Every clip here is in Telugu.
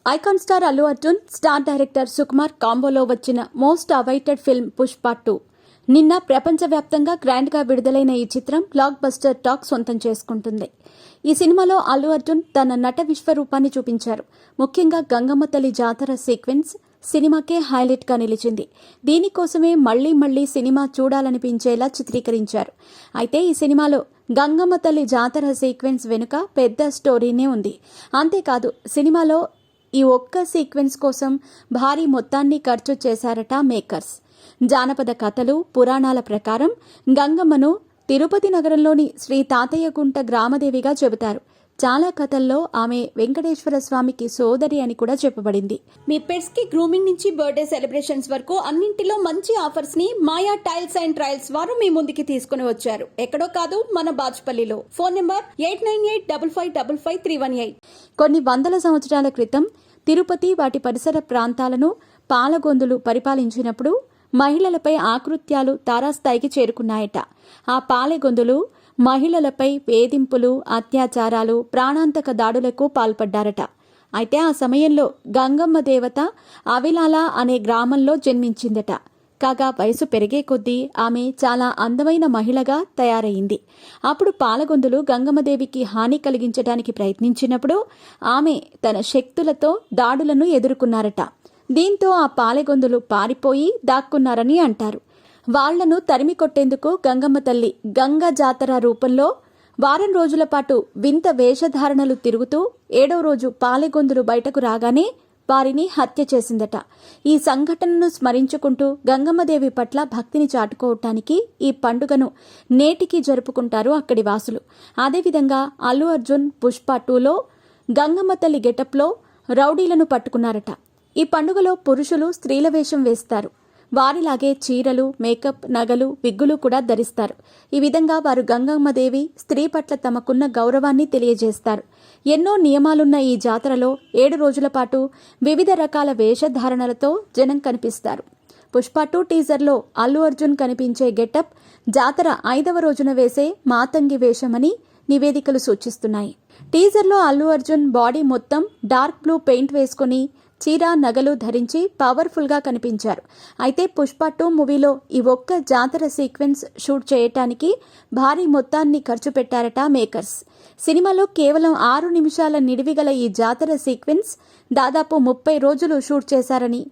Icon star Allu Arjun, star director Sukumar కాంబోలో వచ్చిన మోస్ట్ అవైటెడ్ ఫిల్మ్ పుష్ప 2 నిన్న ప్రపంచవ్యాప్తంగా గ్రాండ్గా విడుదలైన ఈ చిత్రం బ్లాక్ బస్టర్ టాక్ సొంతం చేసుకుంటుంది. ఈ సినిమాలో అల్లు అర్జున్ తన నట విశ్వరూపాన్ని చూపించారు. ముఖ్యంగా గంగమ్మ తల్లి జాతర సీక్వెన్స్ సినిమాకే హైలైట్గా నిలిచింది. దీనికోసమే మళ్లీ సినిమా చూడాలనిపించేలా చిత్రీకరించారు. అయితే ఈ సినిమాలో గంగమ్మ తల్లి జాతర సీక్వెన్స్ వెనుక పెద్ద స్టోరీనే ఉంది. అంతేకాదు సినిమాలో ఈ ఒక్క సీక్వెన్స్ కోసం భారీ మొత్తాన్ని ఖర్చు చేశారట మేకర్స్. జానపద కథలు, పురాణాల ప్రకారం గంగమ్మను తిరుపతి నగరంలోని శ్రీ తాతయ్యగుంట గ్రామదేవిగా చెబుతారు. చాలా కథల్లో ఆమె వెంకటేశ్వర స్వామికి సోదరి అని కూడా చెప్పబడింది. మీ పెట్స్ కి గ్రూమింగ్ నుంచి బర్త్డే సెలబ్రేషన్స్ వరకు అన్నింటిలో మంచి ఆఫర్స్ ని మాయా టైల్స్ అండ్ ట్రయల్స్ వారు మీ ముందుకి తీసుకుని వచ్చారు. ఎక్కడో కాదు, మన బాజ్పల్లిలో. Phone number 8985555318. కొన్ని వందల సంవత్సరాల క్రితం తిరుపతి, వాటి పరిసర ప్రాంతాలను పాలగొందులు పరిపాలించినప్పుడు మహిళలపై ఆకృత్యాలు తారాస్థాయికి చేరుకున్నాయట. ఆ పాలెగొందులు మహిళలపై వేధింపులు, అత్యాచారాలు, ప్రాణాంతక దాడులకు పాల్పడ్డారట. అయితే ఆ సమయంలో గంగమ్మ దేవత అవిలాల అనే గ్రామంలో జన్మించిందట. కాగా వయసు పెరిగే కొద్దీ ఆమె చాలా అందమైన మహిళగా తయారయింది. అప్పుడు పాలగొందులు గంగమ్మదేవికి హాని కలిగించడానికి ప్రయత్నించినప్పుడు ఆమె తన శక్తులతో దాడులను ఎదుర్కొన్నారట. దీంతో ఆ పాలెగొందులు పారిపోయి దాక్కున్నారని అంటారు. వాళ్లను తరిమి కొట్టేందుకు గంగమ్మ తల్లి గంగ జాతర రూపంలో వారం రోజుల పాటు వింత వేషధారణలు తిరుగుతూ 7వ రోజు పాలెగొందులు బయటకు రాగానే వారిని హత్య చేసిందట. ఈ సంఘటనను స్మరించుకుంటూ గంగమ్మదేవి పట్ల భక్తిని చాటుకోవటానికి ఈ పండుగను నేటికి జరుపుకుంటారు అక్కడి వాసులు. అదేవిధంగా అల్లు అర్జున్ పుష్ప 2లో గంగమ్మ తల్లి గెటప్లో రౌడీలను పట్టుకున్నారట. ఈ పండుగలో పురుషులు స్త్రీల వేషం వేస్తారు. వారిలాగే చీరలు, మేకప్, నగలు, విగ్గులు కూడా ధరిస్తారు. ఈ విధంగా వారు గంగమ్మదేవి స్త్రీ పట్ల తమకున్న గౌరవాన్ని తెలియజేస్తారు. ఎన్నో నియమాలున్న ఈ జాతరలో 7 రోజుల పాటు వివిధ రకాల వేషధారణలతో జనం కనిపిస్తారు. పుష్ప 2 టీజర్లో అల్లు అర్జున్ కనిపించే గెటప్ జాతర 5వ రోజున వేసే మాతంగి వేషమని నివేదికలు సూచిస్తున్నాయి. టీజర్లో అల్లు అర్జున్ బాడీ మొత్తం డార్క్ బ్లూ పెయింట్ వేసుకుని చీర, నగలు ధరించి పవర్ఫుల్గా కనిపించారు. అయితే పుష్ప 2 మూవీలో ఈ ఒక్క జాతర సీక్వెన్స్ షూట్ చేయటానికి భారీ మొత్తాన్ని ఖర్చు పెట్టారట మేకర్స్. సినిమాలో కేవలం 6 నిమిషాల నిడివిగల ఈ జాతర సీక్వెన్స్ దాదాపు 30 రోజులు షూట్ చేశారని,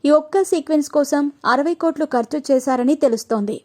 ఈ ఒక్క సీక్వెన్స్ కోసం 60 కోట్లు ఖర్చు చేశారని తెలుస్తోంది.